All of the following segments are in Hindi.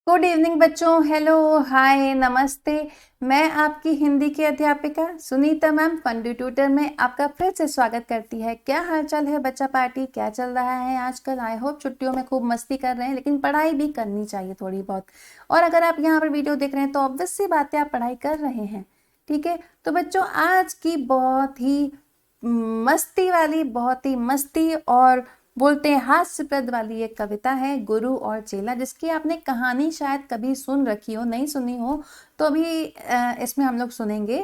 गुड इवनिंग बच्चों। हेलो, हाय, नमस्ते। मैं आपकी हिंदी की अध्यापिका सुनीता मैम फंडी ट्यूटर में आपका फिर से स्वागत करती है। क्या हालचाल है बच्चा पार्टी? क्या चल रहा है आजकल? आई होप छुट्टियों में खूब मस्ती कर रहे हैं, लेकिन पढ़ाई भी करनी चाहिए थोड़ी बहुत। और अगर आप यहाँ पर वीडियो देख रहे हैं तो ऑब्वियस सी बात है, आप पढ़ाई कर रहे हैं। ठीक है, तो बच्चों आज की बहुत ही मस्ती वाली, बहुत ही मस्ती और बोलते हैं हास्यप्रद वाली एक कविता है गुरु और चेला, जिसकी आपने कहानी शायद कभी सुन रखी हो, नहीं सुनी हो तो अभी इसमें हम लोग सुनेंगे।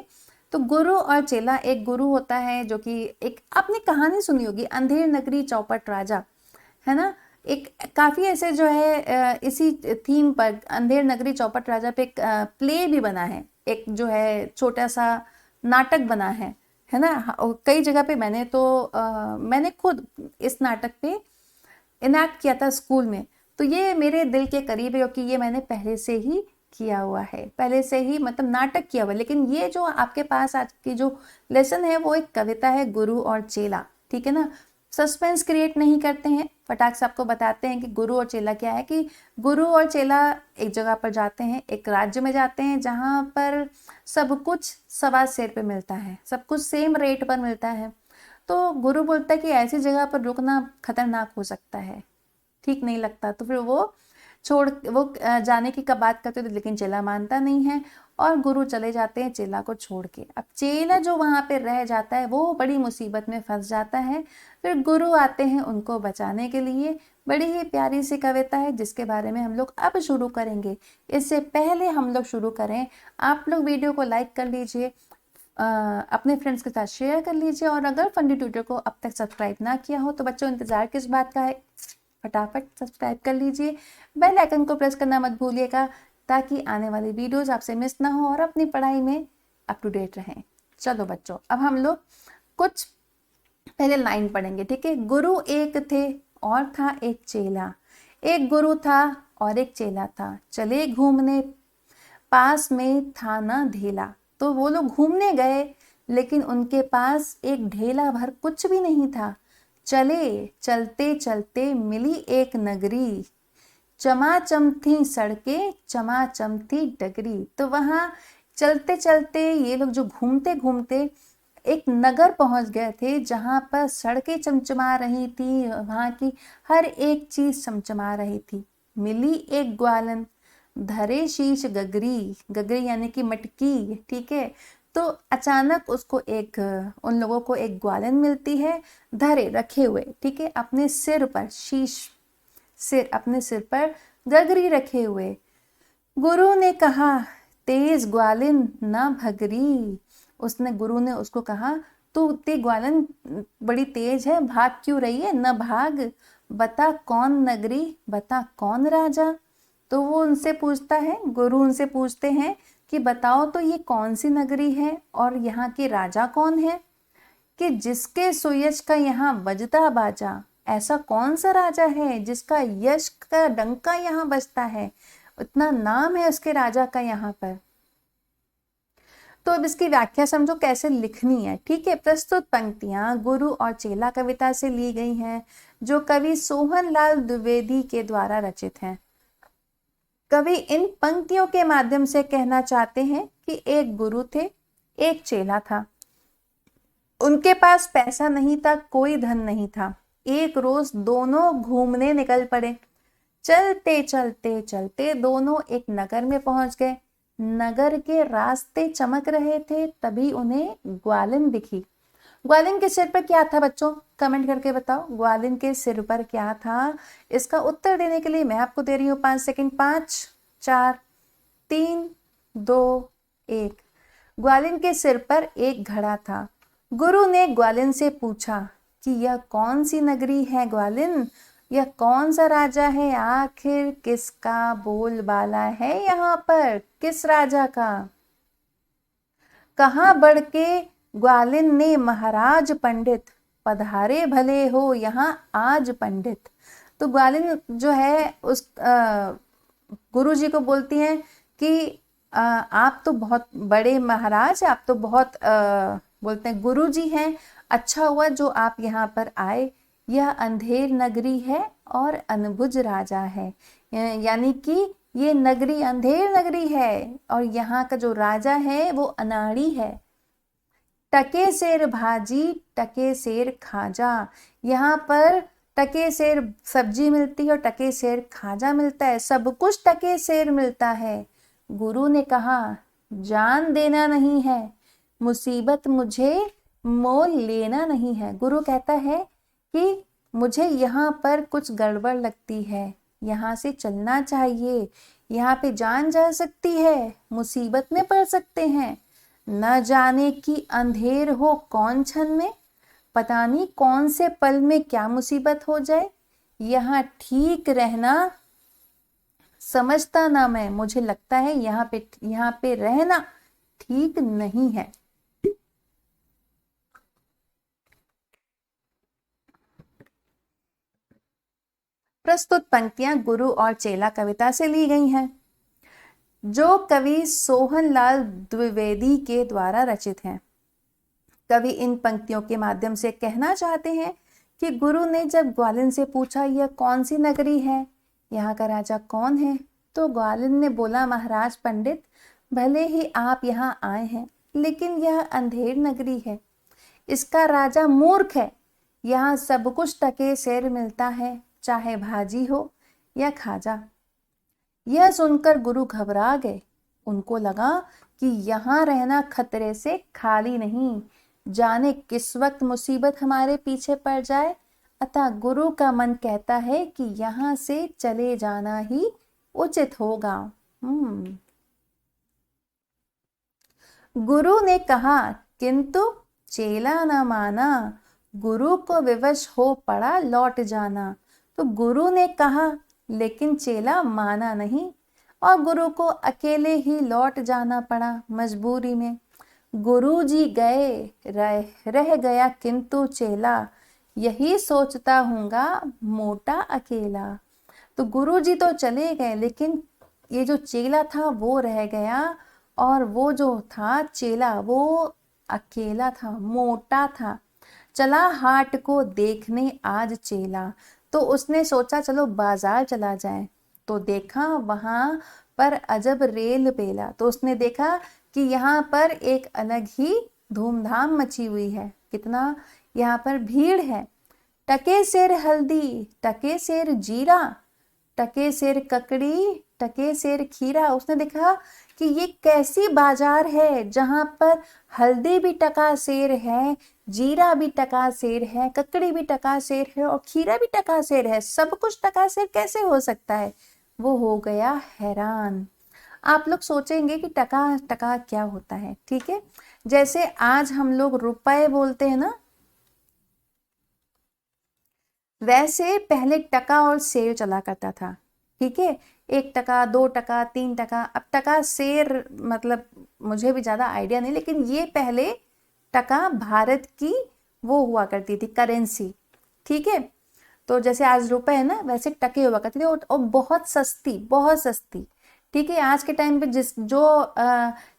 तो गुरु और चेला, एक गुरु होता है जो कि एक आपने कहानी सुनी होगी, अंधेर नगरी चौपट राजा, है ना। एक काफी ऐसे जो है इसी थीम पर अंधेर नगरी चौपट राजा पे एक प्ले भी बना है, एक जो है छोटा सा नाटक बना है ना। कई जगह पे मैंने खुद इस नाटक पे इनैक्ट किया था स्कूल में। तो ये मेरे दिल के करीब है क्योंकि ये मैंने पहले से ही किया हुआ है, पहले से ही मतलब नाटक किया हुआ है। लेकिन ये जो आपके पास आज की जो लेसन है वो एक कविता है गुरु और चेला, ठीक है ना। सस्पेंस क्रिएट नहीं करते हैं, फटाक से आपको बताते हैं कि गुरु और चेला क्या है। कि गुरु और चेला एक जगह पर जाते हैं, एक राज्य में जाते हैं जहाँ पर सब कुछ सवा सेर पे मिलता है, सब कुछ सेम रेट पर मिलता है। तो गुरु बोलता है कि ऐसी जगह पर रुकना खतरनाक हो सकता है, ठीक नहीं लगता। तो फिर वो जाने की कब बात करते थे, लेकिन चेला मानता नहीं है और गुरु चले जाते हैं चेला को छोड़ के। अब चेला जो वहां पे रह जाता है वो बड़ी मुसीबत में फंस जाता है। फिर गुरु आते हैं उनको बचाने के लिए। बड़ी ही प्यारी सी कविता है जिसके बारे में हम लोग अब शुरू करेंगे। इससे पहले हम लोग शुरू करें, आप लोग वीडियो को लाइक कर लीजिए, अपने फ्रेंड्स के साथ शेयर कर लीजिए, और अगर फंडी ट्यूटर को अब तक सब्सक्राइब ना किया हो तो बच्चों इंतजार किस बात का है, फटाफट सब्सक्राइब कर लीजिए। बेल आइकन को प्रेस करना मत भूलिएगा ताकि आने वाली वीडियोस आपसे मिस ना हो और अपनी पढ़ाई में अप टू डेट रहें। चलो बच्चों, अब हम लोग कुछ पहले लाइन पढ़ेंगे, ठीक है। गुरु एक थे और था एक चेला, एक गुरु था और एक चेला था, चले घूमने पास में था ना ढेला। तो वो लोग घूमने गए लेकिन उनके पास एक ढेला भर कुछ भी नहीं था। चले चलते चलते मिली एक नगरी, चमाचम थी सड़कें चमाचम थी डगरी। तो वहां चलते चलते ये लोग जो घूमते घूमते एक नगर पहुंच गए थे जहां पर सड़कें चमचमा रही थी, वहां की हर एक चीज चमचमा रही थी। मिली एक ग्वालन धरे शीश गगरी, गगरी यानी कि मटकी, ठीक है। तो अचानक उसको उन लोगों को एक ग्वालन मिलती है, धरे रखे हुए, ठीक है, अपने सिर पर शीश, अपने सिर पर गगरी रखे हुए। गुरु ने कहा तेज ग्वालिन ना भगरी, गुरु ने उसको कहा तू ते ग्वालन बड़ी तेज है, भाग क्यों रही है, न भाग, बता कौन नगरी, बता कौन राजा। तो वो उनसे पूछता है, गुरु उनसे पूछते हैं कि बताओ तो ये कौन सी नगरी है और यहाँ के राजा कौन है, कि जिसके सुयश का यहाँ बजता बाजा। ऐसा कौन सा राजा है जिसका यश का डंका यहाँ बजता है, इतना नाम है उसके राजा का यहाँ पर। तो अब इसकी व्याख्या समझो कैसे लिखनी है, ठीक है। प्रस्तुत पंक्तियां गुरु और चेला कविता से ली गई हैं, जो कवि सोहन लाल द्विवेदी के द्वारा रचित हैं। कवि इन पंक्तियों के माध्यम से कहना चाहते हैं कि एक गुरु थे, एक चेला था। उनके पास पैसा नहीं था, कोई धन नहीं था। एक रोज दोनों घूमने निकल पड़े। चलते चलते चलते दोनों एक नगर में पहुंच गए। नगर के रास्ते चमक रहे थे, तभी उन्हें ग्वालिन दिखी। ग्वालिन के सिर पर क्या था बच्चों? कमेंट करके बताओ, ग्वालिन के सिर पर क्या था? इसका उत्तर देने के लिए मैं आपको दे रही हूँ 5 सेकंड। 5, 4, 3, 2, 1। ग्वालिन के सिर पर एक घड़ा था। गुरु ने ग्वालिन से पूछा कि यह कौन सी नगरी है ग्वालिन, यह कौन सा राजा है, आखिर किसका बोलबाला है यहाँ पर, किस राजा का। कहाँ बढ़ के ग्वालिन ने महाराज पंडित, पधारे भले हो यहाँ आज पंडित। तो ग्वालिन जो है उस गुरु जी को बोलती हैं कि आप तो बहुत बड़े महाराज, आप तो बहुत बोलते हैं गुरु जी हैं, अच्छा हुआ जो आप यहाँ पर आए। यह अंधेर नगरी है और अनबुझ राजा है, यानी कि ये नगरी अंधेर नगरी है और यहाँ का जो राजा है वो अनाड़ी है। टके सेर भाजी टके सेर खाजा, यहाँ पर टके सेर सब्जी मिलती है और टके सेर खाजा मिलता है, सब कुछ टके सेर मिलता है। गुरु ने कहा जान देना नहीं है, मुसीबत मुझे मोल लेना नहीं है। गुरु कहता है कि मुझे यहाँ पर कुछ गड़बड़ लगती है, यहाँ से चलना चाहिए, यहाँ पे जान जा सकती है, मुसीबत में पड़ सकते हैं। न जाने की अंधेर हो कौन क्षण में, पता नहीं कौन से पल में क्या मुसीबत हो जाए। यहाँ ठीक रहना समझता ना मैं, मुझे लगता है यहाँ पे रहना ठीक नहीं है। प्रस्तुत पंक्तियां गुरु और चेला कविता से ली गई हैं, जो कवि सोहनलाल द्विवेदी के द्वारा रचित हैं। कवि इन पंक्तियों के माध्यम से कहना चाहते हैं कि गुरु ने जब ग्वालिन से पूछा यह कौन सी नगरी है, यहाँ का राजा कौन है, तो ग्वालिन ने बोला महाराज पंडित, भले ही आप यहाँ आए हैं लेकिन यह अंधेर नगरी है, इसका राजा मूर्ख है, यहाँ सब कुछ टके सेर मिलता है, चाहे भाजी हो या खाजा। यह सुनकर गुरु घबरा गए, उनको लगा कि यहाँ रहना खतरे से खाली नहीं, जाने किस वक्त मुसीबत हमारे पीछे पड़ जाए। अतः गुरु का मन कहता है कि यहाँ से चले जाना ही उचित होगा। गुरु ने कहा किंतु चेला न माना, गुरु को विवश हो पड़ा लौट जाना। तो गुरु ने कहा लेकिन चेला माना नहीं और गुरु को अकेले ही लौट जाना पड़ा मजबूरी में। गुरु जी गए रह गया किंतु चेला, यही सोचता हूँगा मोटा अकेला। तो गुरु जी तो चले गए लेकिन ये जो चेला था वो रह गया, और वो जो था चेला वो अकेला था, मोटा था। चला हाट को देखने आज चेला, तो उसने सोचा चलो बाजार चला जाए। तो देखा वहां पर अजब रेल पेला, तो उसने देखा कि यहाँ पर एक अलग ही धूमधाम मची हुई है, कितना यहाँ पर भीड़ है। टके सेर हल्दी टके सेर जीरा, टके सेर ककड़ी टके सेर खीरा। उसने देखा कि ये कैसी बाजार है जहाँ पर हल्दी भी टका सेर है, जीरा भी टका सेर है, ककड़ी भी टका सेर है और खीरा भी टका सेर है, सब कुछ टका सेर कैसे हो सकता है। वो हो गया हैरान। आप लोग सोचेंगे कि टका टका क्या होता है, ठीक है। जैसे आज हम लोग रुपए बोलते हैं ना, वैसे पहले टका और सेर चला करता था, ठीक है। 1 टका 2 टका 3 टका, अब टका सेर मतलब मुझे भी ज्यादा आइडिया नहीं, लेकिन ये पहले टका भारत की वो हुआ करती थी करेंसी, ठीक है। तो जैसे आज रुपए है ना, वैसे टके हुआ करती थी और बहुत सस्ती, ठीक है। आज के टाइम पे जो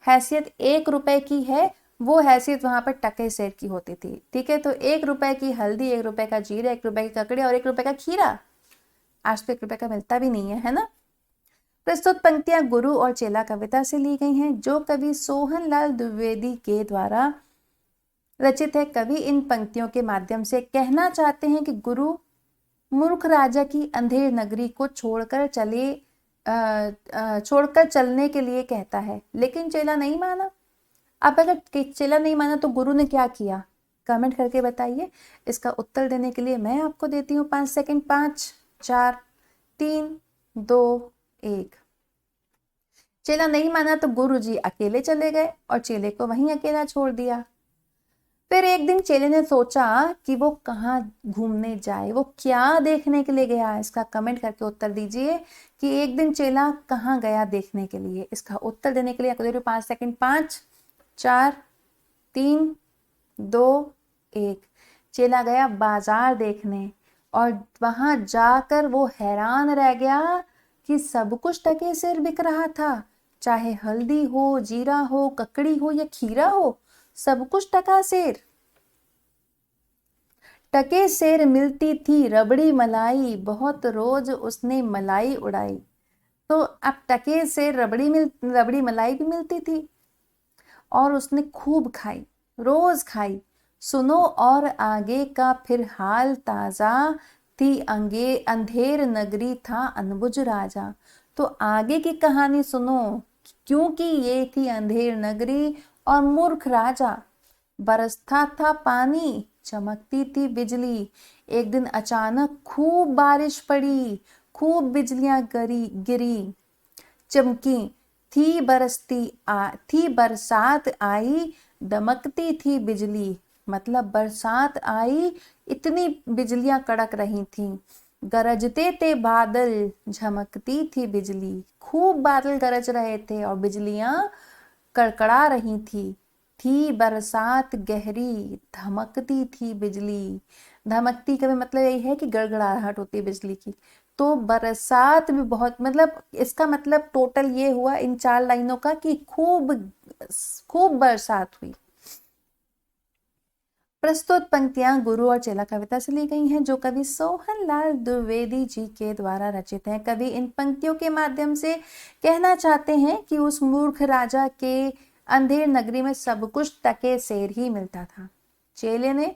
हैसियत 1 रुपए की है वो हैसियत वहां पर टके सेर की होती थी, ठीक है। तो 1 रुपए की हल्दी, 1 रुपए का जीरा, 1 रुपए की ककड़ी और 1 रुपए का खीरा, आज तो 1 रुपए का मिलता भी नहीं है ना। प्रस्तुत पंक्तियां गुरु और चेला कविता से ली गई हैं, जो कवि सोहनलाल द्विवेदी के द्वारा रचित है। कवि इन पंक्तियों के माध्यम से कहना चाहते हैं कि गुरु मूर्ख राजा की अंधेर नगरी को छोड़कर चलने के लिए कहता है, लेकिन चेला नहीं माना। अब अगर चेला नहीं माना तो गुरु ने क्या किया, कमेंट करके बताइए। इसका उत्तर देने के लिए मैं आपको देती हूँ 5 सेकंड। 5 4 3 2 1। चेला नहीं माना तो गुरु जी अकेले चले गए और चेले को वहीं अकेला छोड़ दिया। फिर एक दिन चेले ने सोचा कि वो कहाँ घूमने जाए, वो क्या देखने के लिए गया। इसका कमेंट करके उत्तर दीजिए कि एक दिन चेला कहाँ गया देखने के लिए। इसका उत्तर देने के लिए आपको दे रही हूँ 5 सेकंड। 5 4 3 2 1। चेला गया बाजार देखने और वहां जाकर वो हैरान रह गया कि सब कुछ टके सेर बिक रहा था, चाहे हल्दी हो, जीरा हो, ककड़ी हो या खीरा हो, सब कुछ टका सेर। टके सेर मिलती थी रबड़ी मलाई, बहुत रोज उसने मलाई उड़ाई। तो अब टके से रबड़ी मलाई भी मिलती थी और उसने खूब खाई, रोज खाई। सुनो और आगे का फिर हाल ताजा, थी अंधेर नगरी था अनबुझ राजा। तो आगे की कहानी सुनो, क्योंकि ये थी अंधेर नगरी और मूर्ख राजा। बरसता था पानी, चमकती थी बिजली। एक दिन अचानक खूब बारिश पड़ी, खूब बिजलियां गिरी चमकी। थी बरसात आई, दमकती थी बिजली। मतलब बरसात आई, इतनी बिजलियां कड़क रही थीं। गरजते थे बादल, झमकती थी बिजली। खूब बादल गरज रहे थे और बिजलियां कड़कड़ा रही थी बरसात गहरी, धमकती थी बिजली। धमकती का भी मतलब यही है कि गड़गड़ाहट होती है बिजली की। तो बरसात भी बहुत, मतलब इसका मतलब टोटल ये हुआ इन 4 लाइनों का कि खूब खूब बरसात हुई। प्रस्तुत पंक्तियां गुरु और चेला कविता से ली गई हैं, जो कवि सोहनलाल द्विवेदी जी के द्वारा रचित हैं। कवि इन पंक्तियों के माध्यम से कहना चाहते हैं कि उस मूर्ख राजा के अंधेर नगरी में सब कुछ टके सेर ही मिलता था। चेले ने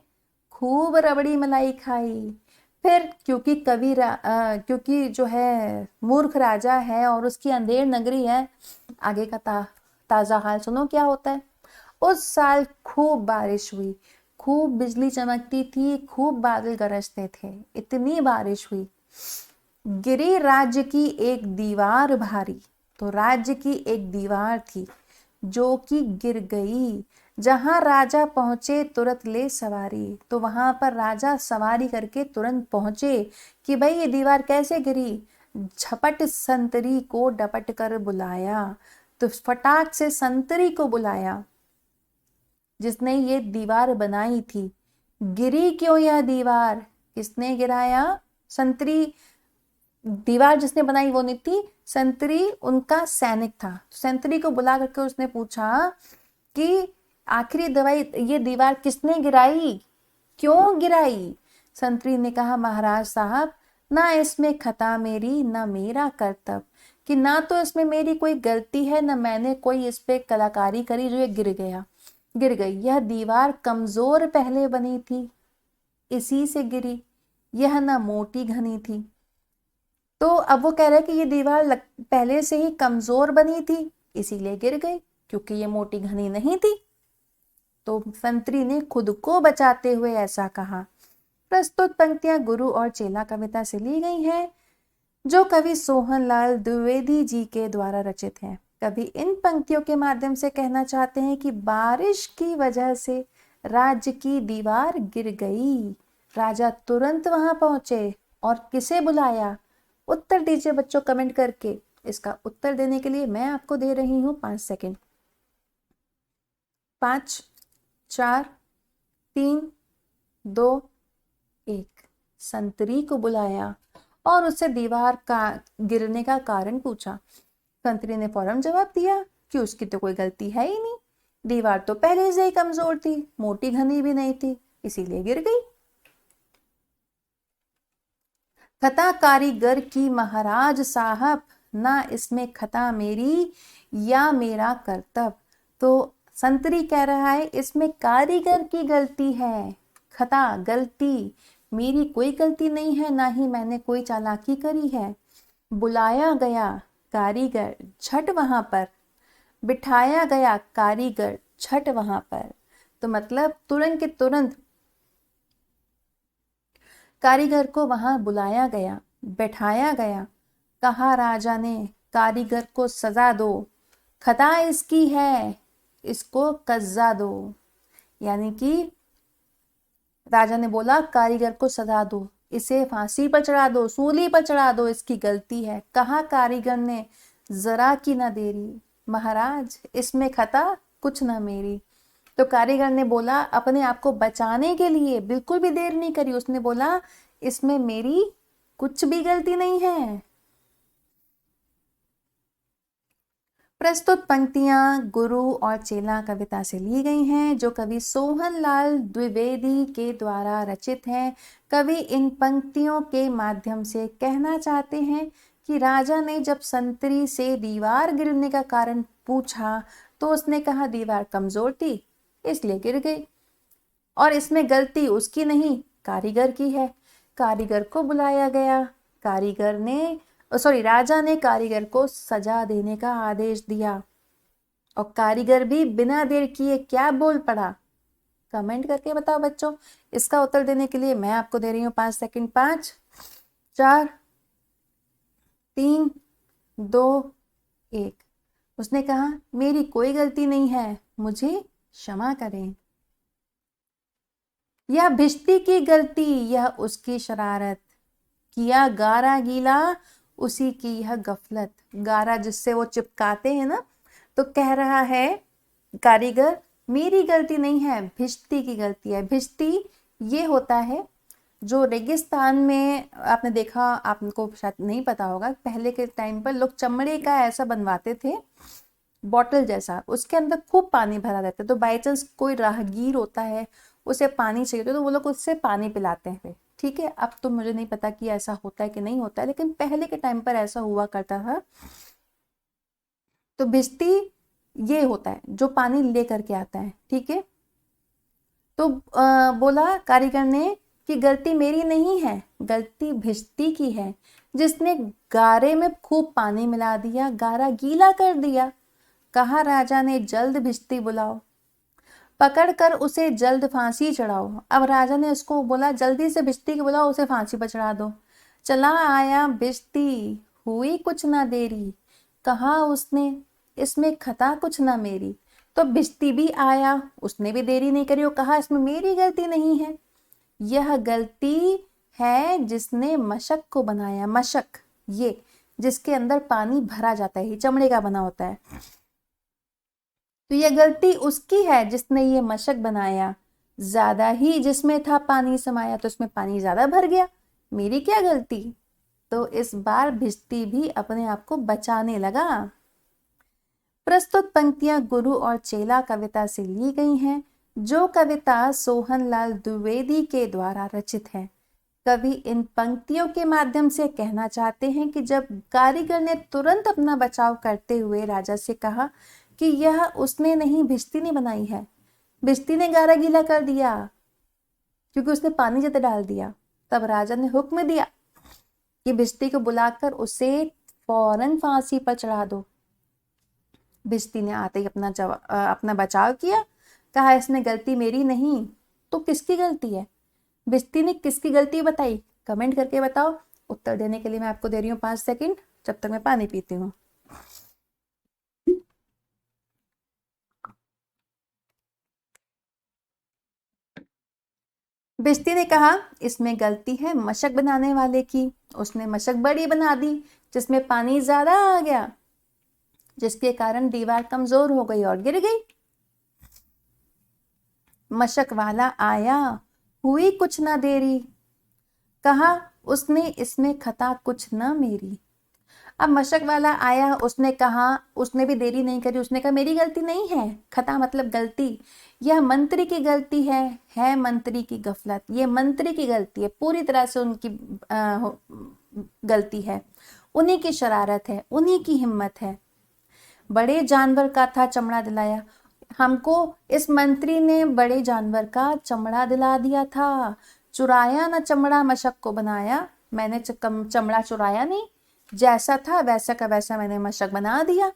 खूब रबड़ी मलाई खाई। फिर क्योंकि जो है मूर्ख राजा है और उसकी अंधेर नगरी है, आगे का ताजा हाल सुनो क्या होता है। उस साल खूब बारिश हुई, खूब बिजली चमकती थी, खूब बादल गरजते थे, इतनी बारिश हुई। गिरी राज्य की एक दीवार भारी। तो राज्य की एक दीवार थी जो कि गिर गई। जहां राजा पहुंचे तुरंत ले सवारी। तो वहां पर राजा सवारी करके तुरंत पहुंचे कि भाई ये दीवार कैसे गिरी। झपट संतरी को डपट कर बुलाया। तो फटाक से संतरी को बुलाया जिसने ये दीवार बनाई थी। गिरी क्यों यह दीवार, किसने गिराया। संतरी, दीवार जिसने बनाई वो नहीं थी, संतरी उनका सैनिक था। संतरी को बुला करके उसने पूछा कि आखिरी दवाई ये दीवार किसने गिराई, क्यों गिराई। संतरी ने कहा महाराज साहब, ना इसमें खता मेरी ना मेरा कर्तव्य, कि ना तो इसमें मेरी कोई गलती है ना मैंने कोई इस पे कलाकारी करी जो ये गिर गई। यह दीवार कमजोर पहले बनी थी, इसी से गिरी। यह ना मोटी घनी थी। तो अब वो कह रहे हैं कि ये दीवार पहले से ही कमजोर बनी थी, इसीलिए गिर गई, क्योंकि ये मोटी घनी नहीं थी। तो संतरी ने खुद को बचाते हुए ऐसा कहा। प्रस्तुत पंक्तियां गुरु और चेला कविता से ली गई हैं, जो कवि सोहनलाल द्विवेदी जी के द्वारा रचित है। कवि इन पंक्तियों के माध्यम से कहना चाहते हैं कि बारिश की वजह से राज्य की दीवार गिर गई। राजा तुरंत वहां पहुंचे और किसे बुलाया। उत्तर दीजिए बच्चों कमेंट करके। इसका उत्तर देने के लिए मैं आपको दे रही हूं 5 सेकंड। 5, 4, 3, 2, 1। संतरी को बुलाया और उससे दीवार का गिरने का कारण पूछा। संतरी ने फौरन जवाब दिया कि उसकी तो कोई गलती है ही नहीं, दीवार तो पहले से ही कमजोर थी, मोटी घनी भी नहीं थी, इसीलिए गिर गई। खता कारीगर की महाराज साहब, ना इसमें खता मेरी या मेरा कर्तव्य। तो संतरी कह रहा है इसमें कारीगर की गलती है, खता गलती, मेरी कोई गलती नहीं है, ना ही मैंने कोई चालाकी करी है। बुलाया गया कारीगर झट वहां पर, बिठाया गया कारीगर झट वहां पर। तो मतलब तुरंत के तुरंत कारीगर को वहां बुलाया गया, बैठाया गया। कहा राजा ने कारीगर को सजा दो, खता इसकी है, इसको कज्जा दो। यानी कि राजा ने बोला कारीगर को सजा दो, इसे फांसी पर चढ़ा दो, सूली पर चढ़ा दो, इसकी गलती है। कहा कारीगर ने जरा की ना देरी, महाराज इसमें खता कुछ ना मेरी। तो कारीगर ने बोला अपने आप को बचाने के लिए, बिल्कुल भी देर नहीं करी, उसने बोला इसमें मेरी कुछ भी गलती नहीं है। प्रस्तुत पंक्तियां गुरु और चेला कविता से ली गई हैं, जो कवि सोहनलाल द्विवेदी के द्वारा रचित हैं। कवि इन पंक्तियों के माध्यम से कहना चाहते हैं कि राजा ने जब संतरी से दीवार गिरने का कारण पूछा तो उसने कहा दीवार कमजोर थी इसलिए गिर गई, और इसमें गलती उसकी नहीं कारीगर की है। कारीगर को बुलाया गया, कारीगर ने राजा ने कारीगर को सजा देने का आदेश दिया, और कारीगर भी बिना देर किए क्या बोल पड़ा, कमेंट करके बताओ बच्चों। इसका उत्तर देने के लिए मैं आपको दे रही हूँ 5 सेकंड। 5, 4, 3, 2, 1। उसने कहा मेरी कोई गलती नहीं है, मुझे क्षमा करें। यह भिष्टी की गलती, यह उसकी शरारत, किया गारा गीला उसी की यह गफलत। गारा जिससे वो चिपकाते हैं ना, तो कह रहा है कारीगर मेरी गलती नहीं है, भिष्टी की गलती है। भिष्टी ये होता है जो रेगिस्तान में, आपने देखा, आपको शायद नहीं पता होगा, पहले के टाइम पर लोग चमड़े का ऐसा बनवाते थे बॉटल जैसा, उसके अंदर खूब पानी भरा रहता है, तो बाई चांस कोई राहगीर होता है उसे पानी चाहिए तो वो लोग उससे पानी पिलाते हैं। ठीक है, अब तो मुझे नहीं पता कि ऐसा होता है कि नहीं होता है, लेकिन पहले के टाइम पर ऐसा हुआ करता था। तो भिष्टी ये होता है जो पानी ले करके आता है। ठीक है, तो बोला कारीगर ने कि गलती मेरी नहीं है, गलती भिष्टी की है, जिसने गारे में खूब पानी मिला दिया, गारा गीला कर दिया। कहा राजा ने जल्द भिष्टी बुलाओ, पकड़कर उसे जल्द फांसी चढ़ाओ। अब राजा ने उसको बोला जल्दी से भिष्टी को बुलाओ, उसे फांसी पर चढ़ा दो। चला आया भिष्टी, हुई कुछ ना देरी, कहा उसने इसमें खता कुछ ना मेरी। तो भिष्टी भी आया, उसने भी देरी नहीं करी, वो कहा इसमें मेरी गलती नहीं है, यह गलती है जिसने मशक को बनाया। मशक ये जिसके अंदर पानी भरा जाता है, चमड़े का बना होता है, तो यह गलती उसकी है जिसने ये मशक बनाया। ज्यादा ही जिसमें था पानी समाया, तो उसमें पानी ज्यादा भर गया, मेरी क्या गलती। तो इस बार भिष्टी भी अपने आप को बचाने लगा। प्रस्तुत पंक्तियां गुरु और चेला कविता से ली गई हैं, जो कविता सोहनलाल द्विवेदी के द्वारा रचित है। कवि इन पंक्तियों के माध्यम से कहना चाहते हैं कि जब कारीगर ने तुरंत अपना बचाव करते हुए राजा से कहा कि यह उसने नहीं, भिष्टी ने बनाई है, भिष्टी ने गारा गीला कर दिया क्योंकि उसने पानी ज्यादा डाल दिया, तब राजा ने हुक्म दिया कि भिष्टी को बुलाकर उसे फौरन फांसी पर चढ़ा दो। भिष्टी ने आते ही अपना बचाव किया, कहा इसमें गलती मेरी नहीं, तो किसकी गलती है। भिष्टी ने किसकी गलती बताई, कमेंट करके बताओ। उत्तर देने के लिए मैं आपको दे रही हूँ 5 सेकंड, जब तक मैं पानी पीती हूँ। भिष्टी ने कहा इसमें गलती है मशक बनाने वाले की, उसने मशक बड़ी बना दी जिसमें पानी ज्यादा आ गया, जिसके कारण दीवार कमजोर हो गई और गिर गई। मशक वाला आया, हुई कुछ ना देरी, कहा उसने इसमें खता कुछ ना मेरी। अब मशक वाला आया, उसने कहा, उसने भी देरी नहीं करी, उसने कहा मेरी गलती नहीं है, खता मतलब गलती, यह मंत्री की गलती है मंत्री की गफलत, ये मंत्री की गलती है, पूरी तरह से उनकी गलती है, उन्हीं की शरारत है, उन्हीं की हिम्मत है। बड़े जानवर का था चमड़ा दिलाया, हमको इस मंत्री ने बड़े जानवर का चमड़ा दिला दिया था, चुराया ना चमड़ा मशक को बनाया, मैंने चमड़ा चुराया नहीं, जैसा था वैसा का वैसा मैंने मशक बना दिया।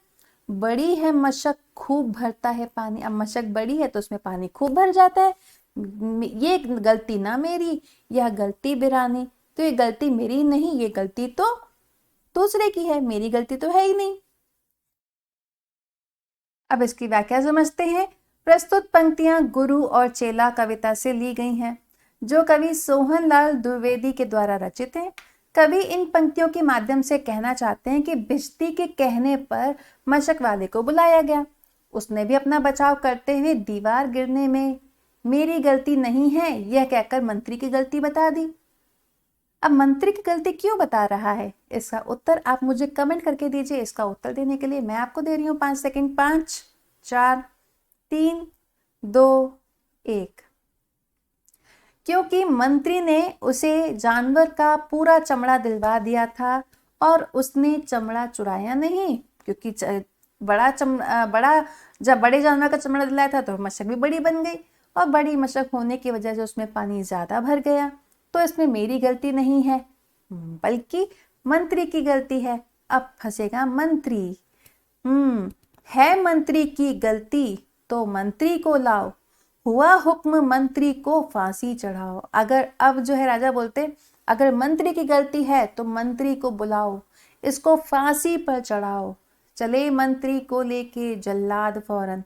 बड़ी है मशक, खूब भरता है पानी, अब मशक बड़ी है तो उसमें पानी खूब भर जाता है, ये गलती ना मेरी, यह गलती बिरानी, तो ये गलती मेरी नहीं, ये गलती तो दूसरे की है, मेरी गलती तो है ही नहीं। अब इसकी व्याख्या समझते हैं। प्रस्तुत पंक्तियां गुरु और चेला कविता से ली गई हैं, जो कवि सोहनलाल द्विवेदी के द्वारा रचित है। कवि इन पंक्तियों के माध्यम से कहना चाहते हैं कि भिष्टी के कहने पर मशक वाले को बुलाया गया, उसने भी अपना बचाव करते हुए दीवार गिरने में मेरी गलती नहीं है यह कहकर मंत्री की गलती बता दी। अब मंत्री की गलती क्यों बता रहा है, इसका उत्तर आप मुझे कमेंट करके दीजिए। इसका उत्तर देने के लिए मैं आपको दे रही हूँ 5 सेकंड। 5, 4, 3, 2, 1। क्योंकि मंत्री ने उसे जानवर का पूरा चमड़ा दिलवा दिया था और उसने चमड़ा चुराया नहीं, क्योंकि जब बड़े जानवर का चमड़ा दिलाया था तो मशक भी बड़ी बन गई, और बड़ी मशक होने की वजह से उसमें पानी ज्यादा भर गया। तो इसमें मेरी गलती नहीं है, बल्कि मंत्री की गलती है। अब फंसेगा मंत्री। है मंत्री की गलती तो मंत्री को लाओ, हुआ हुक्म मंत्री को फांसी चढ़ाओ। अगर अब जो है राजा बोलते, अगर मंत्री की गलती है तो मंत्री को बुलाओ, इसको फांसी पर चढ़ाओ। चले मंत्री को लेके जल्लाद फौरन।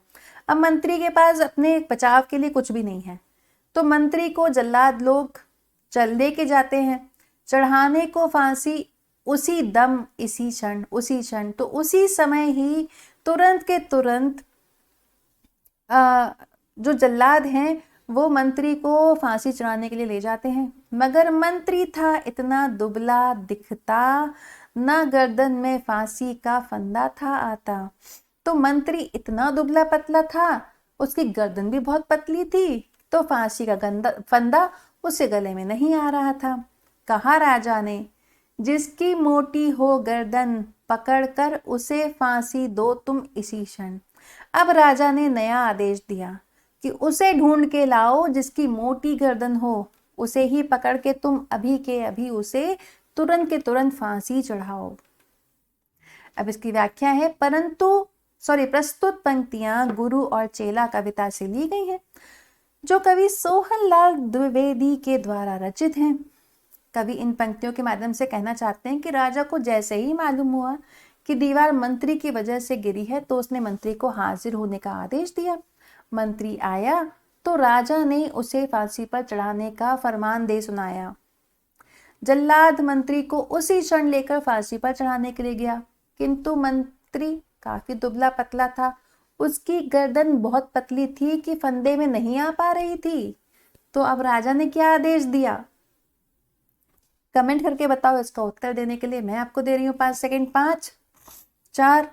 अब मंत्री के पास अपने बचाव के लिए कुछ भी नहीं है, तो मंत्री को जल्लाद लोग चल लेके जाते हैं, चढ़ाने को फांसी। उसी दम, इसी क्षण, तो उसी समय ही तुरंत के तुरंत जो जल्लाद हैं वो मंत्री को फांसी चढ़ाने के लिए ले जाते हैं। मगर मंत्री था इतना दुबला दिखता, ना गर्दन में फांसी का फंदा था आता। तो मंत्री इतना दुबला पतला था, उसकी गर्दन भी बहुत पतली थी, तो फांसी का फंदा उसके गले में नहीं आ रहा था। कहा राजा ने, जिसकी मोटी हो गर्दन पकड़कर उसे फांसी दो तुम इसी क्षण। अब राजा ने नया आदेश दिया कि उसे ढूंढ के लाओ जिसकी मोटी गर्दन हो, उसे ही पकड़ के तुम अभी के अभी उसे तुरंत के तुरंत फांसी चढ़ाओ। अब इसकी व्याख्या है, प्रस्तुत पंक्तियां गुरु और चेला कविता से ली गई हैं, जो कवि सोहनलाल द्विवेदी के द्वारा रचित हैं। कवि इन पंक्तियों के माध्यम से कहना चाहते हैं कि राजा को जैसे ही मालूम हुआ कि दीवार मंत्री की वजह से गिरी है, तो उसने मंत्री को हाजिर होने का आदेश दिया। मंत्री आया तो राजा ने उसे फांसी पर चढ़ाने का फरमान दे सुनाया। जल्लाद मंत्री को उसी क्षण लेकर फांसी पर चढ़ाने के लिए गया, किंतु मंत्री काफी दुबला पतला था, उसकी गर्दन बहुत पतली थी कि फंदे में नहीं आ पा रही थी। तो अब राजा ने क्या आदेश दिया, कमेंट करके बताओ। इसका उत्तर देने के लिए मैं आपको दे रही हूँ 5 सेकंड। 5, 4,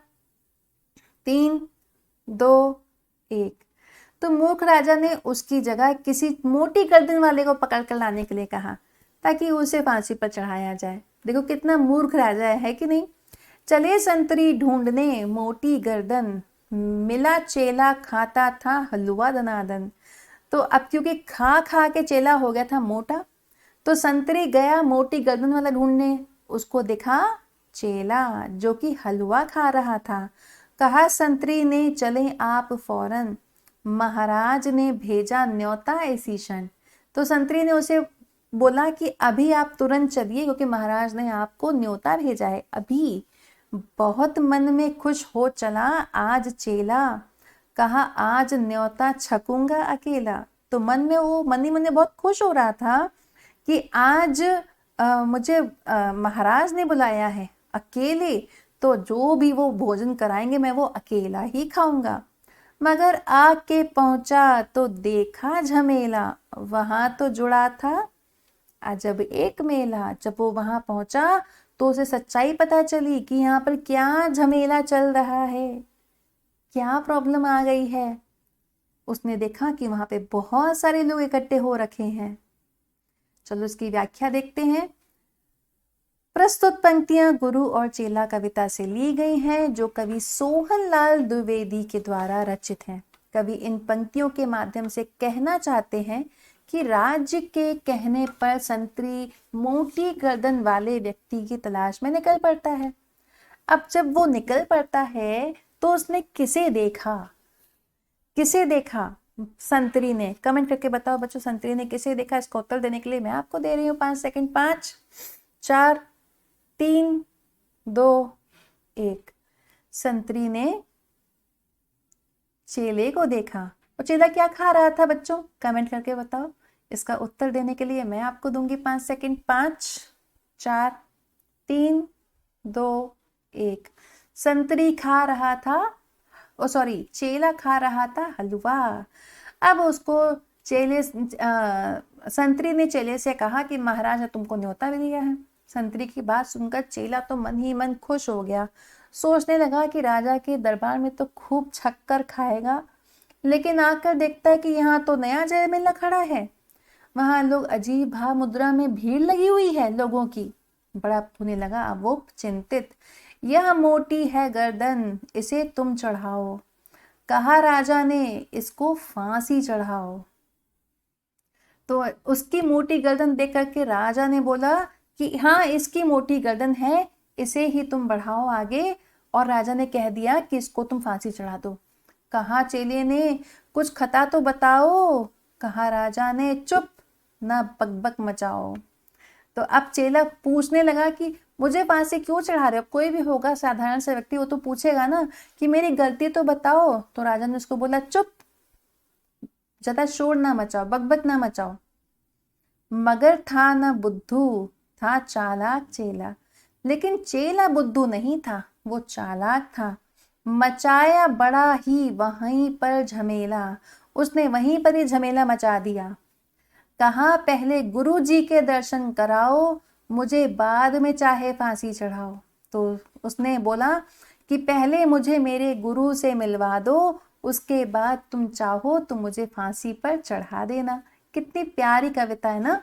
3, 2, 1। तो मूर्ख राजा ने उसकी जगह किसी मोटी गर्दन वाले को पकड़ कर लाने के लिए कहा, ताकि उसे फांसी पर चढ़ाया जाए। देखो कितना मूर्ख राजा है कि नहीं। चले संतरी ढूंढने मोटी गर्दन, मिला चेला खाता था हलवा दनादन। तो अब क्योंकि खा खा के चेला हो गया था मोटा, तो संतरी गया मोटी गर्दन वाला ढूंढने, उसको दिखा चेला जो कि हलवा खा रहा था। कहा संतरी ने, चले आप फौरन, महाराज ने भेजा न्योता इसी क्षण। तो संतरी ने उसे बोला कि अभी आप तुरंत चलिए, क्योंकि महाराज ने आपको न्योता भेजा है अभी। बहुत मन में खुश हो चला आज चेला, कहा आज न्योता छकूंगा अकेला। तो मन ही मन में बहुत खुश हो रहा था कि आज मुझे महाराज ने बुलाया है अकेले, तो जो भी वो भोजन कराएंगे मैं वो अकेला ही खाऊंगा। मगर आके पहुंचा तो देखा झमेला, वहां तो जुड़ा था अजब एक मेला। जब वो वहां पहुंचा तो उसे सच्चाई पता चली कि यहाँ पर क्या झमेला चल रहा है, क्या प्रॉब्लम आ गई है। उसने देखा कि वहां पे बहुत सारे लोग इकट्ठे हो रखे हैं। चलो इसकी व्याख्या देखते हैं। प्रस्तुत पंक्तियां गुरु और चेला कविता से ली गई हैं, जो कवि सोहनलाल द्विवेदी के द्वारा रचित हैं। कवि इन पंक्तियों के माध्यम से कहना चाहते हैं कि राज्य के कहने पर संतरी मोटी गर्दन वाले व्यक्ति की तलाश में निकल पड़ता है। अब जब वो निकल पड़ता है तो उसने किसे देखा, संतरी ने। कमेंट करके बताओ बच्चों, संतरी ने किसे देखा। इसका उत्तर देने के लिए मैं आपको दे रही हूँ 5 सेकंड। 5, 4, 3, 2, 1। संतरी ने चेले को देखा। और चेला क्या खा रहा था बच्चों, कमेंट करके बताओ। इसका उत्तर देने के लिए मैं आपको दूंगी 5 सेकंड। 5, 4, 3, 2, 1। संतरी खा रहा था, चेला खा रहा था हलवा। अब उसको संतरी ने चेले से कहा कि महाराज ने तुमको न्योता भी दिया है। संतरी की बात सुनकर चेला तो मन ही मन खुश हो गया, सोचने लगा कि राजा के दरबार में तो खूब छक्कर खाएगा। लेकिन आकर देखता है कि यहाँ तो नया झमेला खड़ा है। वहां लोग अजीब भाव मुद्रा में भीड़ लगी हुई है लोगों की। बड़ा होने लगा अब वो चिंतित। यह मोटी है गर्दन, इसे तुम चढ़ाओ। कहा राजा ने, इसको फांसी चढ़ाओ। तो उसकी मोटी गर्दन देख करके राजा ने बोला कि हाँ, इसकी मोटी गर्दन है, इसे ही तुम बढ़ाओ आगे। और राजा ने कह दिया कि इसको तुम फांसी चढ़ा दो। कहा चेले ने, कुछ खता तो बताओ। कहा राजा ने, चुप, ना बकबक मचाओ। तो अब चेला पूछने लगा कि मुझे फांसी क्यों चढ़ा रहे हो। कोई भी होगा साधारण सा व्यक्ति, वो तो पूछेगा ना कि मेरी गलती तो बताओ। तो राजा ने उसको बोला, चुप, ज्यादा शोर ना मचाओ, बकबक ना मचाओ। मगर था न बुद्धू, था चालाक चेला। लेकिन चेला बुद्धू नहीं था, वो चालाक था। मचाया बड़ा ही वहीं पर झमेला, उसने वहीं पर ही झमेला मचा दिया। कहा पहले गुरु जी के दर्शन कराओ, मुझे बाद में चाहे फांसी चढ़ाओ। तो उसने बोला कि पहले मुझे मेरे गुरु से मिलवा दो, उसके बाद तुम चाहो तो मुझे फांसी पर चढ़ा देना। कितनी प्यारी कविता है ना।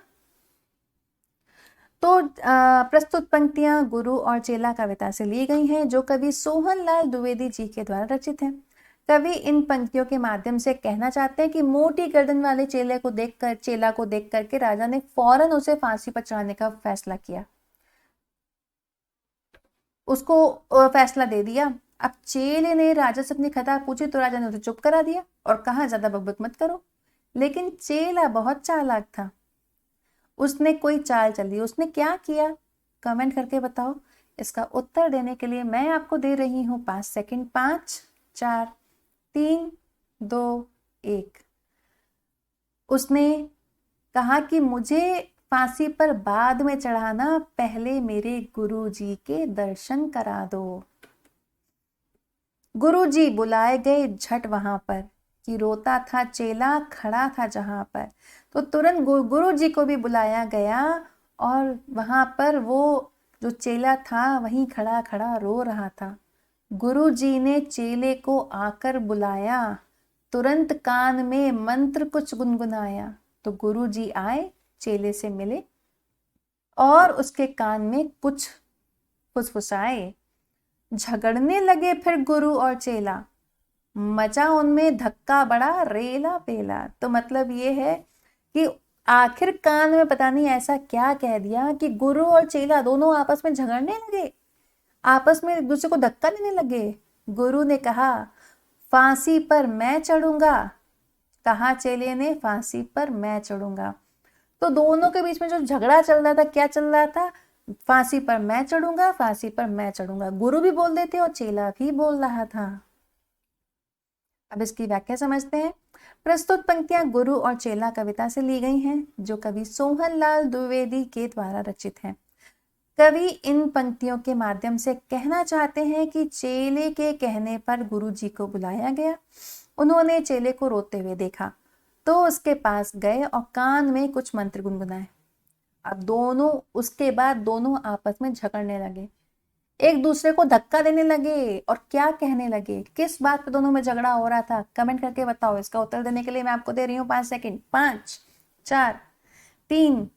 तो प्रस्तुत पंक्तियां गुरु और चेला कविता से ली गई हैं, जो कवि सोहनलाल द्विवेदी जी के द्वारा रचित हैं। कवि इन पंक्तियों के माध्यम से कहना चाहते हैं कि मोटी गर्दन वाले चेला को देख करके राजा ने फौरन उसे फांसी पर चढ़ाने का फैसला किया, उसको फैसला दे दिया। अब चेले ने राजा से अपनी खता पूछी तो राजा ने उसे चुप करा दिया और कहा ज्यादा बकबक मत करो। लेकिन चेला बहुत चालाक था, उसने कोई चाल चली। उसने क्या किया, कमेंट करके बताओ। इसका उत्तर देने के लिए मैं आपको दे रही हूं 5 सेकंड। 5, 4, 3, 2, 1। उसने कहा कि मुझे फांसी पर बाद में चढ़ाना, पहले मेरे गुरुजी के दर्शन करा दो। गुरुजी बुलाए गए झट वहां पर, कि रोता था चेला खड़ा था जहां पर। तो तुरंत गुरुजी को भी बुलाया गया और वहां पर वो जो चेला था वहीं खड़ा खड़ा रो रहा था। गुरुजी ने चेले को आकर बुलाया, तुरंत कान में मंत्र कुछ गुनगुनाया। तो गुरुजी आए, चेले से मिले और उसके कान में कुछ फुसफुसाए। झगड़ने लगे फिर गुरु और चेला, मचा उनमें धक्का बड़ा रेला पेला। तो मतलब ये है कि आखिर कान में पता नहीं ऐसा क्या कह दिया कि गुरु और चेला दोनों आपस में झगड़ने लगे, आपस में एक दूसरे को धक्का देने लगे। गुरु ने कहा फांसी पर मैं चढ़ूंगा, कहा चेले ने फांसी पर मैं चढ़ूंगा। तो दोनों के बीच में जो झगड़ा चल रहा था, क्या चल रहा था, फांसी पर मैं चढ़ूंगा, फांसी पर मैं चढ़ूंगा। गुरु भी बोल देते और चेला भी बोल रहा था। अब इसकी व्याख्या समझते हैं। प्रस्तुत पंक्तियां गुरु और चेला कविता से ली गई हैं, जो कवि सोहनलाल द्विवेदी के द्वारा रचित हैं। कवि इन पंक्तियों के माध्यम से कहना चाहते हैं कि चेले के कहने पर गुरु जी को बुलाया गया। उन्होंने चेले को रोते हुए देखा तो उसके पास गए और कान में कुछ मंत्र गुनगुनाए। अब उसके बाद दोनों आपस में झगड़ने लगे, एक दूसरे को धक्का देने लगे और क्या कहने लगे, किस बात पे दोनों में झगड़ा हो रहा था, कमेंट करके बताओ। इसका उत्तर देने के लिए मैं आपको दे रही हूँ 5 सेकंड। 5, 4, 3,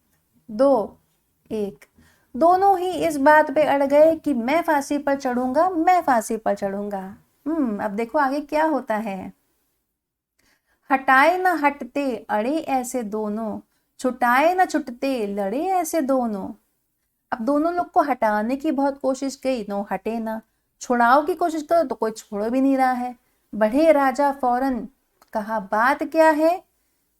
2, 1। दोनों ही इस बात पे अड़ गए कि मैं फांसी पर चढ़ूंगा, मैं फांसी पर चढ़ूंगा। अब देखो आगे क्या होता है। हटाए न हटते अड़े ऐसे दोनों, छुटाए न छुटते लड़े ऐसे दोनों। अब दोनों लोग को हटाने की बहुत कोशिश की, नो हटे ना। छुड़ाओ की कोशिश करो तो कोई छोड़ भी नहीं रहा है। बढ़े राजा फौरन, कहा बात क्या है।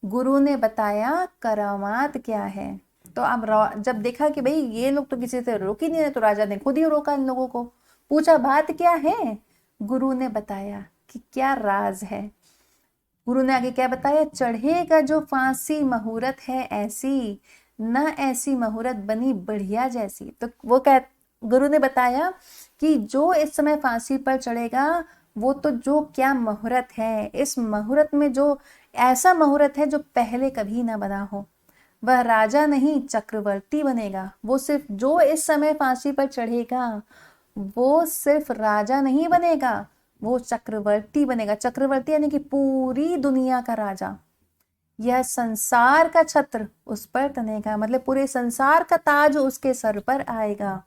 गुरु ने बताया करामात क्या है। तो अब जब देखा कि भाई ये लोग तो किसी से रोक ही नहीं रहे, तो राजा ने खुद ही रोका इन लोगों को, पूछा बात क्या है। गुरु ने बताया कि क्या राज है। गुरु ने आगे क्या बताया, चढ़ेगा जो फांसी मुहूर्त है ऐसी, न ऐसी मुहूर्त बनी बढ़िया जैसी। तो गुरु ने बताया कि जो इस समय फांसी पर चढ़ेगा वो तो जो क्या मुहूर्त है, इस मुहूर्त में जो ऐसा मुहूर्त है जो पहले कभी ना बना हो। वह राजा नहीं चक्रवर्ती बनेगा। वो सिर्फ जो इस समय फांसी पर चढ़ेगा वो सिर्फ राजा नहीं बनेगा, वो चक्रवर्ती बनेगा। चक्रवर्ती यानी कि पूरी दुनिया का राजा। यह संसार का छत्र उस पर तनेगा, मतलब पूरे संसार का ताज उसके सर पर आएगा।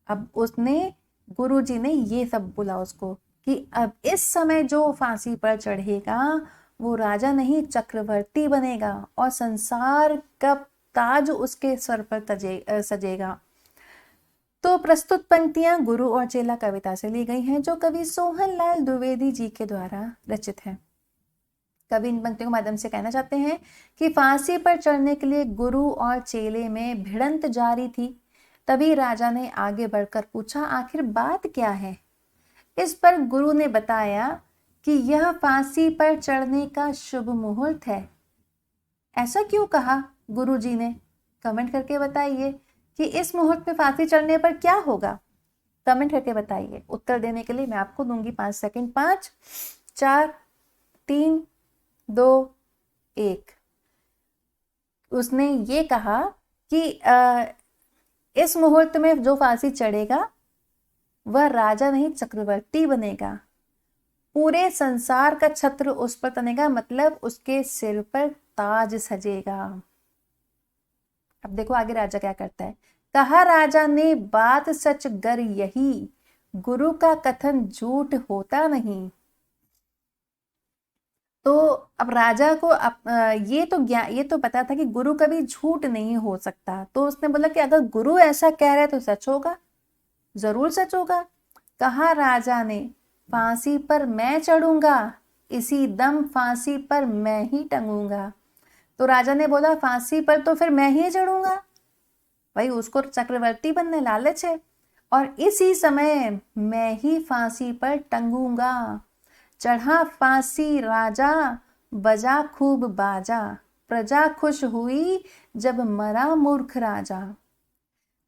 अब उसने, गुरुजी ने ये सब बोला उसको कि अब इस समय जो फांसी पर चढ़ेगा वो राजा नहीं चक्रवर्ती बनेगा और संसार का ताज उसके सर पर सजेगा। तो प्रस्तुत पंक्तियां गुरु और चेला कविता से ली गई हैं, जो कवि सोहनलाल द्विवेदी जी के द्वारा रचित है। कवि इन पंक्तियों के माध्यम से कहना चाहते हैं कि फांसी पर चढ़ने के लिए गुरु और चेले में भिड़ंत जारी थी। तभी राजा ने आगे बढ़कर पूछा, आखिर बात क्या है? इस पर गुरु ने बताया कि यह फांसी पर चढ़ने का शुभ मुहूर्त है। ऐसा क्यों कहा गुरुजी ने? कमेंट करके बताइए कि इस मुहूर्त में फांसी चढ़ने पर क्या होगा। कमेंट करके बताइए। उत्तर देने के लिए मैं आपको दूंगी 5 सेकंड। 5, 4, 3, 2, 1। उसने ये कहा कि इस मुहूर्त में जो फांसी चढ़ेगा वह राजा नहीं चक्रवर्ती बनेगा। पूरे संसार का छत्र उस पर तनेगा, मतलब उसके सिर पर ताज सजेगा। अब देखो आगे राजा क्या करता है। कहा राजा ने, बात सच गर यही, गुरु का कथन झूठ होता नहीं। तो अब राजा को ये तो पता था कि गुरु कभी झूठ नहीं हो सकता। तो उसने बोला कि अगर गुरु ऐसा कह रहे तो सच होगा, जरूर सच होगा। कहा राजा ने, फांसी पर मैं चढ़ूंगा, इसी दम फांसी पर मैं ही टंगूंगा। तो राजा ने बोला, फांसी पर तो फिर मैं ही चढ़ूंगा, भाई उसको चक्रवर्ती बनने लालच है, और इसी समय मैं ही फांसी पर टंगूंगा। चढ़ा फांसी राजा, बजा खूब बाजा, प्रजा खुश हुई जब मरा मूर्ख राजा।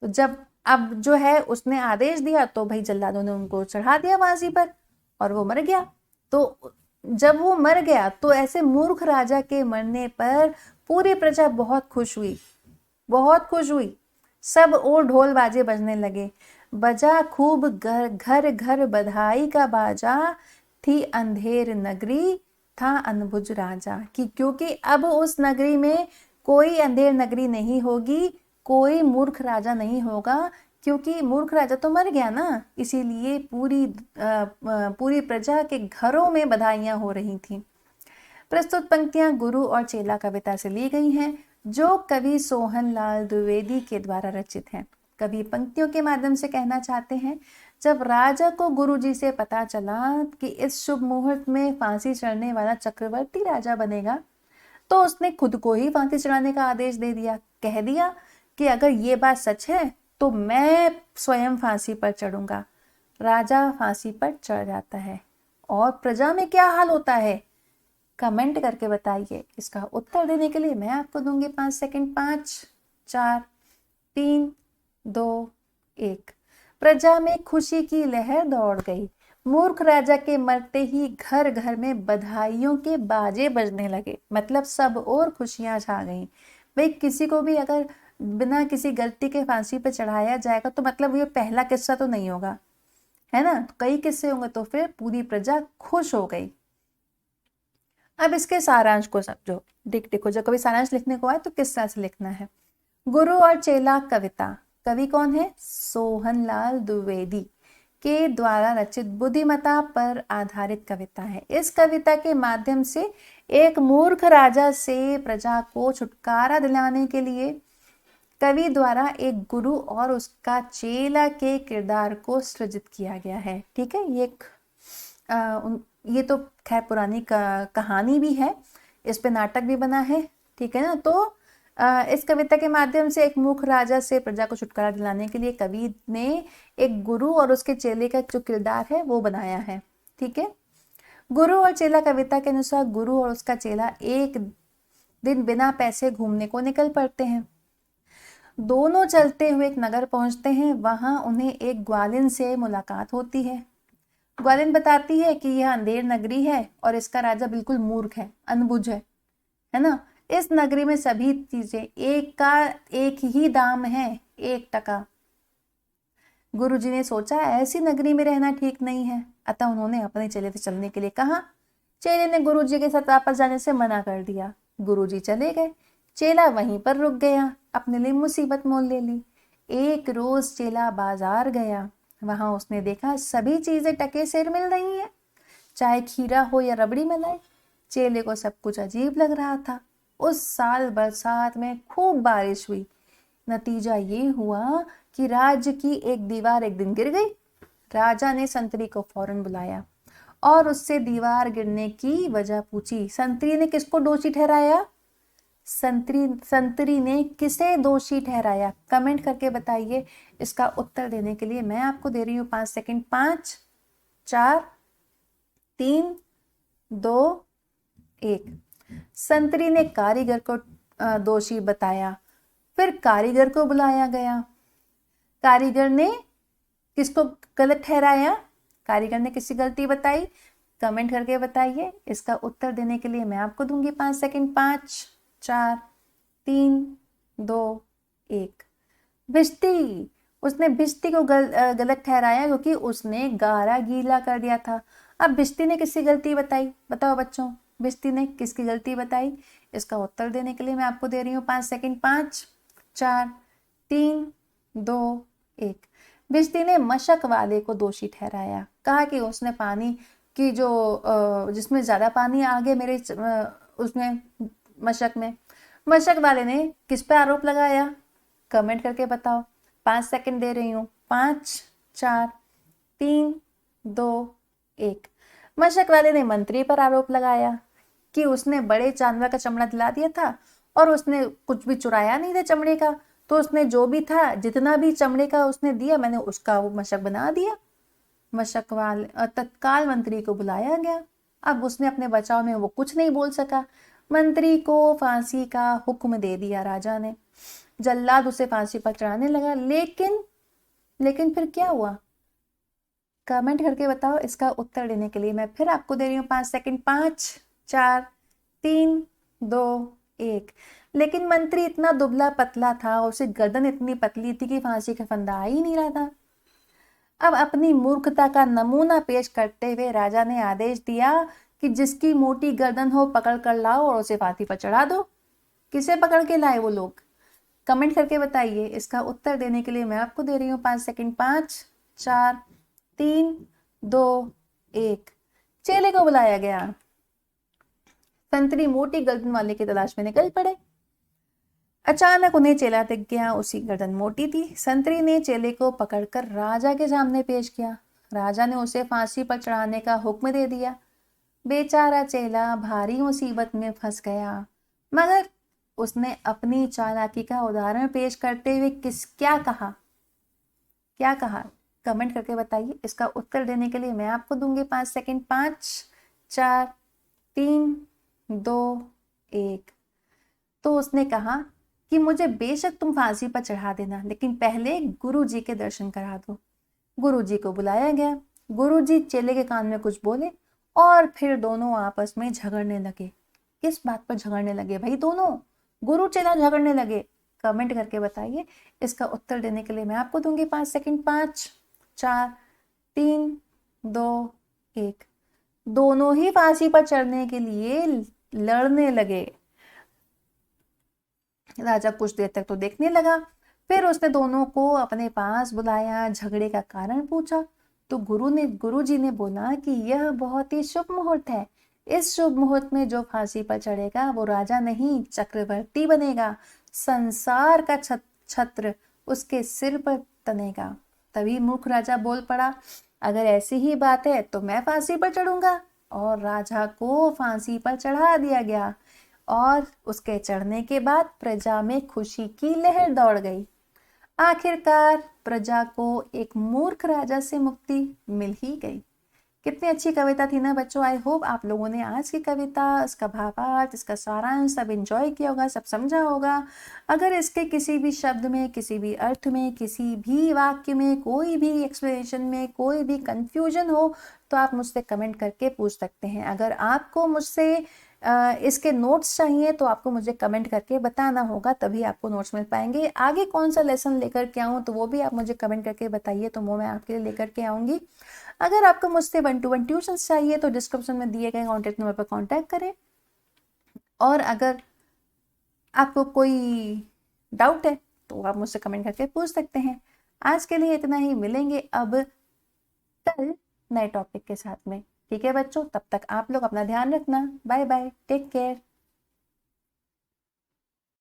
तो जब अब जो है उसने आदेश दिया तो भाई जल्लादों ने उनको चढ़ा दिया फांसी पर और वो मर गया। तो जब वो मर गया तो ऐसे मूर्ख राजा के मरने पर पूरी प्रजा बहुत खुश हुई, बहुत खुश हुई। सब और ढोल बाजे बजने लगे। बजा खूब घर घर घर बधाई का बाजा, थी अंधेर नगरी था अनबुझ राजा। कि क्योंकि अब उस नगरी में कोई अंधेर नगरी नहीं होगी, कोई मूर्ख राजा नहीं होगा, क्योंकि मूर्ख राजा तो मर गया ना। इसीलिए पूरी प्रजा के घरों में बधाइयां हो रही थी। प्रस्तुत पंक्तियां गुरु और चेला कविता से ली गई हैं, जो कवि सोहनलाल द्विवेदी के द्वारा रचित है। कवि पंक्तियों के माध्यम से कहना चाहते हैं, जब राजा को गुरुजी से पता चला कि इस शुभ मुहूर्त में फांसी चढ़ने वाला चक्रवर्ती राजा बनेगा, तो उसने खुद को ही फांसी चढ़ाने का आदेश दे दिया। कह दिया कि अगर ये बात सच है तो मैं स्वयं फांसी पर चढ़ूंगा। राजा फांसी पर चढ़ जाता है और प्रजा में क्या हाल होता है, कमेंट करके बताइए। इसका उत्तर देने के लिए मैं आपको दूंगी 5 सेकंड। 5, 4, 3, 2, 1। प्रजा में खुशी की लहर दौड़ गई। मूर्ख राजा के मरते ही घर घर में बधाइयों के बाजे बजने लगे, मतलब सब और खुशियां छा गईं। भाई किसी को भी अगर बिना किसी गलती के फांसी पे चढ़ाया जाएगा तो मतलब ये पहला किस्सा तो नहीं होगा, है ना, तो कई किस्से होंगे। तो फिर पूरी प्रजा खुश हो गई। अब इसके सारांश को समझो। देखो जब कभी सारांश लिखने को आए तो किस तरह से लिखना है। गुरु और चेला कविता, कवि कौन है? सोहनलाल द्विवेदी के द्वारा रचित बुद्धिमता पर आधारित कविता है। इस कविता के माध्यम से एक मूर्ख राजा से प्रजा को छुटकारा दिलाने के लिए कवि द्वारा एक गुरु और उसका चेला के किरदार को सृजित किया गया है। ठीक है, ये तो खैर पुरानी कहानी भी है, इस पे नाटक भी बना है, ठीक है ना। तो इस कविता के माध्यम से एक मूर्ख राजा से प्रजा को छुटकारा दिलाने के लिए कवि ने एक गुरु और उसके चेले का जो किरदार है वो बनाया है। ठीक है, गुरु और चेला कविता के अनुसार गुरु और उसका चेला एक दिन बिना पैसे घूमने को निकल पड़ते हैं। दोनों चलते हुए एक नगर पहुंचते हैं। वहां उन्हें एक ग्वालिन से मुलाकात होती है। ग्वालिन बताती है कि यह अंधेर नगरी है और इसका राजा बिल्कुल मूर्ख है, अनबुझ है ना। इस नगरी में सभी चीजें एक का एक ही दाम है, 1 टका। गुरुजी ने सोचा ऐसी नगरी में रहना ठीक नहीं है, अतः उन्होंने अपने चेले से चलने के लिए कहा। चेले ने गुरुजी के साथ वापस जाने से मना कर दिया। गुरुजी चले गए। चेला वहीं पर रुक गया, अपने लिए मुसीबत मोल ले ली। एक रोज चेला बाजार गया, वहां उसने देखा सभी चीजें टके सिर मिल रही हैं, चाहे खीरा हो या रबड़ी मलाई। चेले को सब कुछ अजीब लग रहा था। उस साल बरसात में खूब बारिश हुई। नतीजा ये हुआ कि राज्य की एक दीवार एक दिन गिर गई। राजा ने संतरी को फौरन बुलाया और उससे दीवार गिरने की वजह पूछी। संतरी ने किसको दोषी ठहराया? संतरी ने किसे दोषी ठहराया? कमेंट करके बताइए। इसका उत्तर देने के लिए मैं आपको दे रही हूँ 5 सेकंड। 5, 4, 3, 2, 1। संतरी ने कारीगर को दोषी बताया। फिर कारीगर को बुलाया गया। कारीगर ने किसको गलत ठहराया? कारीगर ने किसकी गलती बताई? कमेंट करके बताइए। इसका उत्तर देने के लिए मैं आपको दूंगी 5 सेकंड। 5, 4, 3, 2, 1। भिश्ती, उसने भिश्ती को गलत ठहराया क्योंकि उसने गारा गीला कर दिया था। अब भिश्ती ने किसकी गलती बताई? बताओ बच्चों, भिश्ती ने किसकी गलती बताई? इसका उत्तर देने के लिए मैं आपको दे रही हूँ 5 सेकंड। 5, 4, 3, 2, 1। भिश्ती ने मशक वाले को दोषी ठहराया। कहा कि उसने पानी की जो जिसमें ज्यादा पानी आगे मेरे उसमें मशक वाले ने किस पे आरोप लगाया? कमेंट करके बताओ। 5 सेकंड दे रही हूँ। 5, 4, 3, 2, 1। मशक वाले ने मंत्री पर आरोप लगाया कि उसने बड़े जानवर का चमड़ा दिला दिया था और उसने कुछ भी चुराया नहीं था चमड़े का, तो उसने जो भी था, जितना भी चमड़े का उसने दिया, मैंने उसका वो मशक बना दिया। मशक वाले तत्काल मंत्री को बुलाया गया। अब उसने अपने बचाव में वो कुछ नहीं बोल सका। मंत्री को फांसी का हुक्म दे दिया राजा ने। जल्लाद उसे फांसी पर चढ़ाने लगा। लेकिन फिर क्या हुआ? कमेंट करके बताओ। इसका उत्तर देने के लिए मैं फिर आपको दे रही हूँ 5 सेकंड। 5, 4, 3, 2, 1। लेकिन मंत्री इतना दुबला पतला था, उसे गर्दन इतनी पतली थी कि फांसी का फंदा आ ही नहीं रहा था। अब अपनी मूर्खता का नमूना पेश करते हुए राजा ने आदेश दिया कि जिसकी मोटी गर्दन हो पकड़ कर लाओ और उसे फांसी पर चढ़ा दो। किसे पकड़ के लाए वो लोग? कमेंट करके बताइए। इसका उत्तर देने के लिए मैं आपको दे रही हूँ 5 सेकंड। 5, 4, 3, 2, 1। चेले को बुलाया गया। संतरी मोटी गर्दन वाले की तलाश में निकल पड़े। अचानक उन्हें चेला दिख गया। उसकी गर्दन मोटी थी। संतरी ने चेले को पकड़कर राजा के सामने पेश किया। राजा ने उसे फांसी पर चढ़ाने का हुक्म दे दिया। बेचारा चेला भारी मुसीबत में फंस गया, मगर उसने अपनी चालाकी का उदाहरण पेश करते हुए क्या कहा? कमेंट करके बताइए। इसका उत्तर देने के लिए मैं आपको दूंगी 5 सेकंड। 5, 4, 3, 2, 1। तो उसने कहा कि मुझे बेशक तुम फांसी पर चढ़ा देना, लेकिन पहले गुरुजी के दर्शन करा दो। गुरुजी को बुलाया गया। गुरुजी चेले के कान में कुछ बोले और फिर दोनों आपस में झगड़ने लगे। किस बात पर झगड़ने लगे भाई? दोनों गुरु चेला झगड़ने लगे। कमेंट करके बताइए। इसका उत्तर देने के लिए मैं आपको दूंगी 5 सेकंड। 5, 4, 3, 2, 1। दोनों ही फांसी पर चढ़ने के लिए लड़ने लगे। राजा कुछ देर तक तो देखने लगा, फिर उसने दोनों को अपने पास बुलाया, झगड़े का कारण पूछा। तो गुरुजी ने बोला कि यह बहुत ही शुभ मुहूर्त है। इस शुभ मुहूर्त में जो फांसी पर चढ़ेगा वो राजा नहीं, चक्रवर्ती बनेगा। संसार का छत्र उसके सिर पर तनेगा। तभी मूर्ख राजा बोल पड़ा, अगर ऐसी ही बात है तो मैं फांसी पर चढ़ूंगा। और राजा को फांसी पर चढ़ा दिया गया और उसके चढ़ने के बाद प्रजा में खुशी की लहर दौड़ गई। आखिरकार प्रजा को एक मूर्ख राजा से मुक्ति मिल ही गई। कितनी अच्छी कविता थी ना बच्चों। आई होप आप लोगों ने आज की कविता, इसका भावार्थ, इसका सारांश सब एंजॉय किया होगा, सब समझा होगा। अगर इसके किसी भी शब्द में, किसी भी अर्थ में, किसी भी वाक्य में, कोई भी एक्सप्लेनेशन में कोई भी कंफ्यूजन हो तो आप मुझसे कमेंट करके पूछ सकते हैं। अगर आपको मुझसे इसके नोट्स चाहिए तो आपको मुझे कमेंट करके बताना होगा, तभी आपको नोट्स मिल पाएंगे। आगे कौन सा लेसन लेकर के आऊँ तो वो भी आप मुझे कमेंट करके बताइए, तो वो मैं आपके लिए लेकर के आऊँगी। अगर आपको मुझसे 1-to-1 ट्यूशन चाहिए तो डिस्क्रिप्शन में दिए गए कॉन्टैक्ट नंबर पर कॉन्टैक्ट करें। और अगर आपको कोई डाउट है तो आप मुझसे कमेंट करके पूछ सकते हैं। आज के लिए इतना ही, मिलेंगे अब कल नए टॉपिक के साथ में। ठीक है बच्चों, तब तक आप लोग अपना ध्यान रखना। Bye bye, take care.